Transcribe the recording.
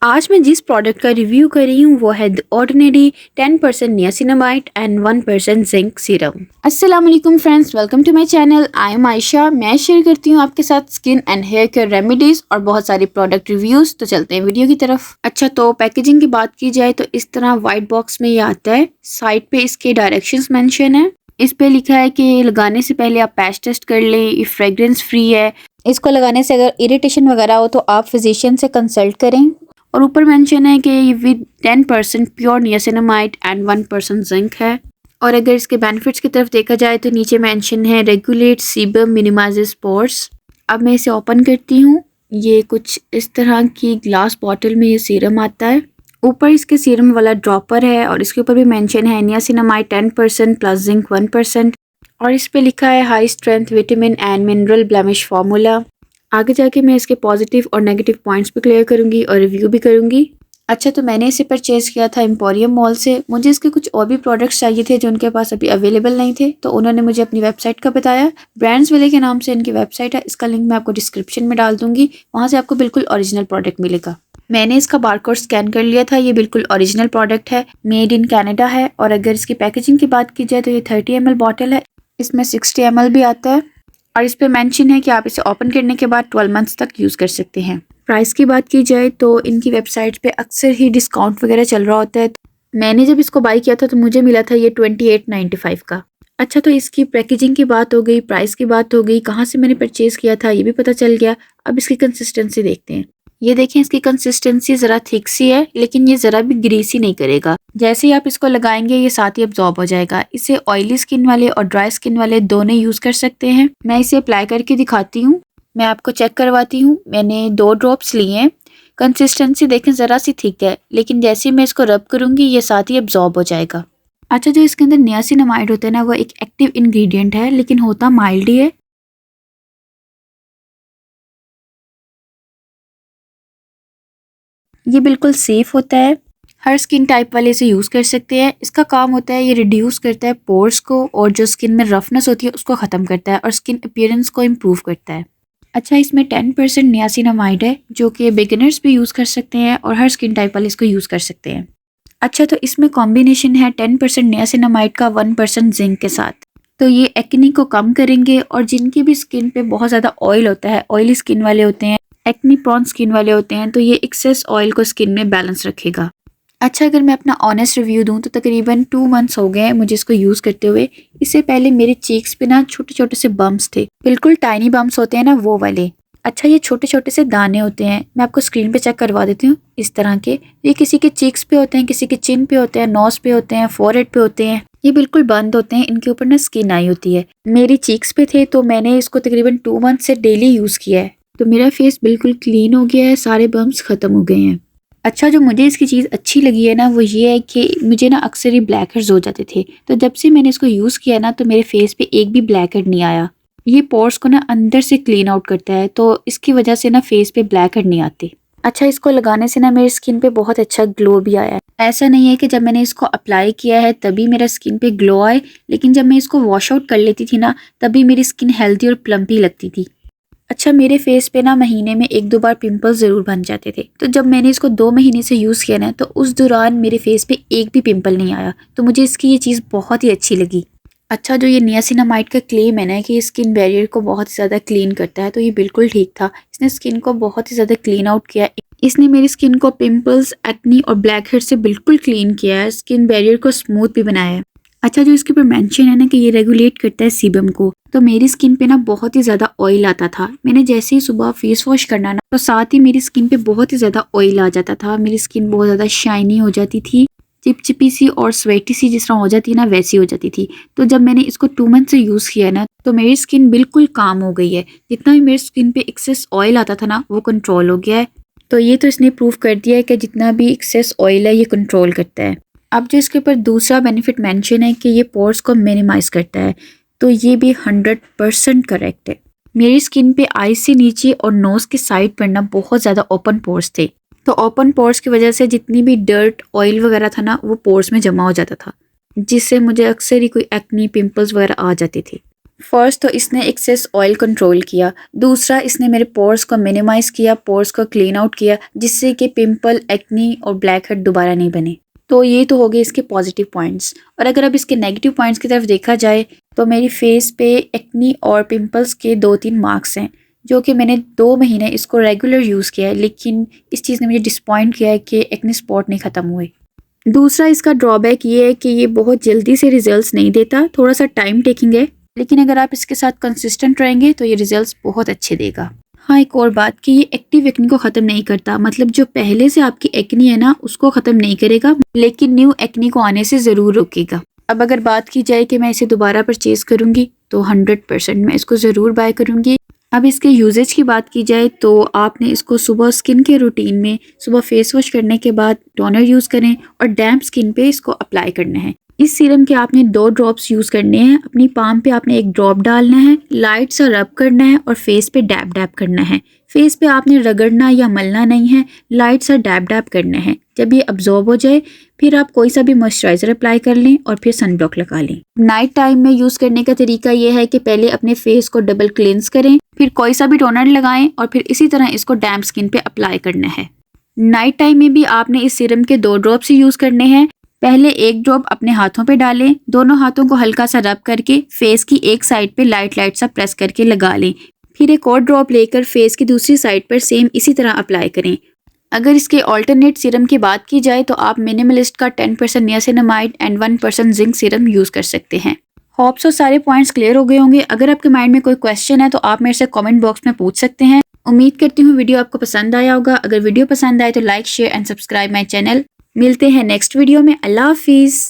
आज मैं जिस प्रोडक्ट का रिव्यू कर रही हूँ वो है the ordinary 10% niacinamide and 1% zinc serum. अस्सलाम वालेकुम friends, welcome to my channel. I am Ayesha. मैं शेयर करती हूँ आपके साथ skin and hair care remedies और बहुत सारी प्रोडक्ट रिव्यूज। तो चलते हैं वीडियो की तरफ। अच्छा, तो पैकेजिंग की बात की जाए तो इस तरह व्हाइट बॉक्स में ये आता है। साइड पे इसके डायरेक्शंस मेंशन है। इस पे लिखा है कि लगाने से पहले आप पैच टेस्ट कर लें, ये फ्रेग्रेंस फ्री है। इसको लगाने से अगर इरिटेशन वगैरह हो तो आप फिजिशियन से कंसल्ट करें। और ऊपर मेंशन है कि ये with 10% pure niacinamide and 1% zinc है। और अगर इसके बेनिफिट्स की तरफ देखा जाए तो नीचे मेंशन है रेगुलेट सीबम, मिनिमाइजेस पोर्स। अब मैं इसे ओपन करती हूँ। ये कुछ इस तरह की ग्लास बॉटल में ये सीरम आता है। ऊपर इसके सीरम वाला ड्रॉपर है और इसके ऊपर भी मेंशन है नियासिनामाइड 10% प्लस जिंक 1%। और इस पे लिखा है high strength vitamin and mineral blemish formula. आगे जाके मैं इसके पॉजिटिव और नेगेटिव पॉइंट्स भी क्लियर करूंगी और रिव्यू भी करूंगी। अच्छा, तो मैंने इसे परचेज़ किया था एम्पोरियम मॉल से। मुझे इसके कुछ और भी प्रोडक्ट्स चाहिए थे जो उनके पास अभी अवेलेबल नहीं थे, तो उन्होंने मुझे अपनी वेबसाइट का बताया। ब्रांड्स विले के नाम से इनकी वेबसाइट है। इसका लिंक मैं आपको डिस्क्रिप्शन में डाल दूंगी। वहाँ से आपको बिल्कुल ओरिजिनल प्रोडक्ट मिलेगा। मैंने इसका बारकोड स्कैन कर लिया था। ये बिल्कुल ओरिजिनल प्रोडक्ट है, मेड इन कनाडा है। और अगर इसकी पैकेजिंग की बात की जाए तो ये 30 ml बॉटल है। इसमें 60 ml भी आता है। और इस पे मेंशन है कि आप इसे ओपन करने के बाद 12 मंथ्स तक यूज़ कर सकते हैं। प्राइस की बात की जाए तो इनकी वेबसाइट पे अक्सर ही डिस्काउंट वगैरह चल रहा होता है। मैंने जब इसको बाई किया था तो मुझे मिला था ये 28.95 का। अच्छा, तो इसकी पैकेजिंग की बात हो गई, प्राइस की बात हो गई, कहाँ से मैंने परचेज़ किया था ये भी पता चल गया। अब इसकी कंसिस्टेंसी देखते हैं। ये देखें, इसकी कंसिस्टेंसी ज़रा थिक सी है, लेकिन ये ज़रा भी ग्रीसी नहीं करेगा। जैसे ही आप इसको लगाएंगे ये साथ ही अब्जॉर्ब हो जाएगा। इसे ऑयली स्किन वाले और ड्राई स्किन वाले दोनों यूज़ कर सकते हैं। मैं इसे अप्लाई करके दिखाती हूँ। मैं आपको चेक करवाती हूँ। मैंने 2 ड्रॉप्स लिए हैं। कंसिस्टेंसी देखें ज़रा सी थिक है, लेकिन जैसे ही मैं इसको रब करूँगी ये साथ ही अब्जॉर्ब हो जाएगा। अच्छा, जो इसके अंदर नियासिनामाइड होता है ना, वो एक एक्टिव इंग्रेडिएंट है, लेकिन होता माइल्ड ही है। ये बिल्कुल सेफ होता है। हर स्किन टाइप वाले इसे यूज़ कर सकते हैं। इसका काम होता है ये रिड्यूस करता है पोर्स को, और जो स्किन में रफनेस होती है उसको ख़त्म करता है और स्किन अपीयरेंस को इम्प्रूव करता है। अच्छा, इसमें 10% नियासिनामाइड है जो कि बिगिनर्स भी यूज़ कर सकते हैं और हर स्किन टाइप वाले इसको यूज़ कर सकते हैं। अच्छा, तो इसमें कॉम्बिनेशन है 10% नियासिनामाइड का 1% जिंक के साथ। तो ये एक्नी को कम करेंगे। और जिनकी भी स्किन पे बहुत ज़्यादा ऑयल होता है, ऑयली स्किन वाले होते हैं, एक्नी प्रॉन स्किन वाले होते हैं, तो ये एक्सेस ऑयल को स्किन में बैलेंस रखेगा। अच्छा, अगर मैं अपना ऑनेस्ट रिव्यू दूं तो तकरीबन 2 मंथ्स हो गए हैं मुझे इसको यूज़ करते हुए। इससे पहले मेरे चीक्स पे ना छोटे छोटे से बम्प्स थे, बिल्कुल टाइनी बम्प्स होते हैं ना, वो वाले। अच्छा, ये छोटे छोटे से दाने होते हैं। मैं आपको स्क्रीन पे चेक करवा देती हूँ। इस तरह के ये किसी के चीक्स पे होते हैं, किसी के चिन पे होते हैं, नोज पे होते हैं, फोरहेड पे होते हैं। ये बिल्कुल बंद होते हैं। इनके ऊपर ना स्किन आई होती है। मेरी चीक्स पे थे तो मैंने इसको तकरीबन 2 मंथ से डेली यूज़ किया है। तो मेरा फेस बिल्कुल क्लीन हो गया है, सारे बम्प्स ख़त्म हो गए हैं। अच्छा, जो मुझे इसकी चीज़ अच्छी लगी है ना, वो ये है कि मुझे ना अक्सर ही ब्लैक हेड्स हो जाते थे। तो जब से मैंने इसको यूज़ किया ना तो मेरे फेस पे एक भी ब्लैक हेड नहीं आया। ये पोर्स को ना अंदर से क्लीन आउट करता है, तो इसकी वजह से ना फेस पे ब्लैक हेड नहीं आते। अच्छा, इसको लगाने से ना मेरी स्किन पे बहुत अच्छा ग्लो भी आया है। ऐसा नहीं है कि जब मैंने इसको अप्लाई किया है तभी मेरा स्किन पे ग्लो आए, लेकिन जब मैं इसको वॉश आउट कर लेती थी ना तभी मेरी स्किन हेल्दी और प्लम्पी लगती थी। अच्छा, मेरे फेस पे ना महीने में 1-2 बार पिंपल्स ज़रूर बन जाते थे। तो जब मैंने इसको 2 महीने से यूज़ किया ना तो उस दौरान मेरे फेस पे एक भी पिंपल नहीं आया। तो मुझे इसकी ये चीज़ बहुत ही अच्छी लगी। अच्छा, जो ये नियासिनामाइड का क्लेम है ना कि ये स्किन बैरियर को बहुत ही ज़्यादा क्लीन करता है, तो ये बिल्कुल ठीक था। इसने स्किन को बहुत ही ज़्यादा क्लीन आउट किया। इसने मेरी स्किन को पिंपल्स, एक्नी और ब्लैक हेड से बिल्कुल क्लीन किया है। स्किन बैरियर को स्मूथ भी बनाया है। अच्छा, जो इसके ऊपर मेंशन है ना कि ये रेगुलेट करता है सीबम को, तो मेरी स्किन पे ना बहुत ही ज़्यादा ऑयल आता था। मैंने जैसे ही सुबह फेस वॉश करना ना तो साथ ही मेरी स्किन पे बहुत ही ज़्यादा ऑयल आ जाता था। मेरी स्किन बहुत ज़्यादा शाइनी हो जाती थी, चिपचिपी सी और स्वेटी सी जिस तरह हो जाती है ना, वैसी हो जाती थी। तो जब मैंने इसको 2 मंथ से यूज़ किया ना तो मेरी स्किन बिल्कुल काम हो गई है। जितना भी मेरी स्किन पे एक्सेस ऑयल आता था ना वो कंट्रोल हो गया है। तो ये तो इसने प्रूव कर दिया है कि जितना भी एक्सेस ऑयल है ये कंट्रोल करता है। अब जो इसके ऊपर दूसरा बेनिफिट मेंशन है कि ये पोर्स को मिनिमाइज करता है, तो ये भी 100% करेक्ट है। मेरी स्किन पे आई से नीचे और नोज के साइड पर ना बहुत ज़्यादा ओपन पोर्स थे। तो ओपन पोर्स की वजह से जितनी भी डर्ट, ऑयल वगैरह था ना वो पोर्स में जमा हो जाता था, जिससे मुझे अक्सर ही कोई एक्नी, पिंपल्स वगैरह आ जाते थे। फर्स्ट तो इसने एक्सेस ऑयल कंट्रोल किया, दूसरा इसने मेरे पोर्स को मिनिमाइज किया, पोर्स को क्लीन आउट किया, जिससे कि पिंपल, एक्नी और ब्लैक हेड दोबारा नहीं बने। तो ये तो हो गए इसके पॉजिटिव पॉइंट्स। और अगर अब इसके नेगेटिव पॉइंट्स की तरफ देखा जाए तो मेरी फेस पे एक्नी और पिंपल्स के 2-3 मार्क्स हैं, जो कि मैंने 2 महीने इसको रेगुलर यूज़ किया है, लेकिन इस चीज़ ने मुझे डिसपॉइंट किया है कि एक्नी स्पॉट नहीं ख़त्म हुए। दूसरा इसका ड्रॉबैक ये है कि ये बहुत जल्दी से रिजल्ट्स नहीं देता, थोड़ा सा टाइम टेकिंग है, लेकिन अगर आप इसके साथ कंसिस्टेंट रहेंगे तो ये रिजल्ट्स बहुत अच्छे देगा। हाँ, एक और बात कि ये एक्टिव एक्नी को ख़त्म नहीं करता, मतलब जो पहले से आपकी एक्नी है ना उसको ख़त्म नहीं करेगा, लेकिन न्यू एक्नी को आने से ज़रूर रोकेगा। अब अगर बात की जाए कि मैं इसे दोबारा परचेज करूँगी तो 100% मैं इसको ज़रूर बाय करूँगी। अब इसके यूजेज की बात की जाए तो आपने इसको सुबह स्किन के रूटीन में सुबह फेस वॉश करने के बाद टोनर यूज़ करें और डैम्प स्किन पे इसको अप्लाई करना है। इस सीरम के आपने 2 ड्रॉप्स यूज़ करने हैं, अपनी पाम पे आपने 1 ड्रॉप डालना है, लाइट सा रब करना है और फेस पे डैब डैब करना है। फेस पे आपने रगड़ना या मलना नहीं है, लाइट सा डैब डैब करना है। जब ये अब्जॉर्ब हो जाए फिर आप कोई सा भी मॉइस्चराइजर अप्लाई कर लें और फिर सन ब्लॉक लगा लें। नाइट टाइम में यूज़ करने का तरीका ये है कि पहले अपने फेस को डबल क्लेंस करें, फिर कोई सा भी टोनर लगाएं और फिर इसी तरह इसको डैम्प स्किन पे अप्लाई करना है। नाइट टाइम में भी आपने इस सीरम के 2 ड्रॉप्स ही यूज़ करने हैं। पहले 1 ड्रॉप अपने हाथों पे डालें, दोनों हाथों को हल्का सा रब करके फेस की एक साइड पे लाइट लाइट सा प्रेस करके लगा लें। फिर एक और ड्रॉप लेकर फेस की दूसरी साइड पर सेम इसी तरह अप्लाई करें। अगर इसके ऑल्टरनेट सीरम की बात की जाए तो आप मिनिमलिस्ट का 10% niacinamide and 1% zinc serum use कर सकते हैं। होप सो सारे पॉइंट्स क्लियर हो गए होंगे। अगर आपके माइंड में कोई क्वेश्चन है तो आप मेरे से कमेंट बॉक्स में पूछ सकते हैं। उम्मीद करती हूँ वीडियो आपको पसंद आया होगा। अगर वीडियो पसंद आए तो like, share and subscribe my channel. मिलते हैं नेक्स्ट वीडियो में। अल्लाह हाफिज़।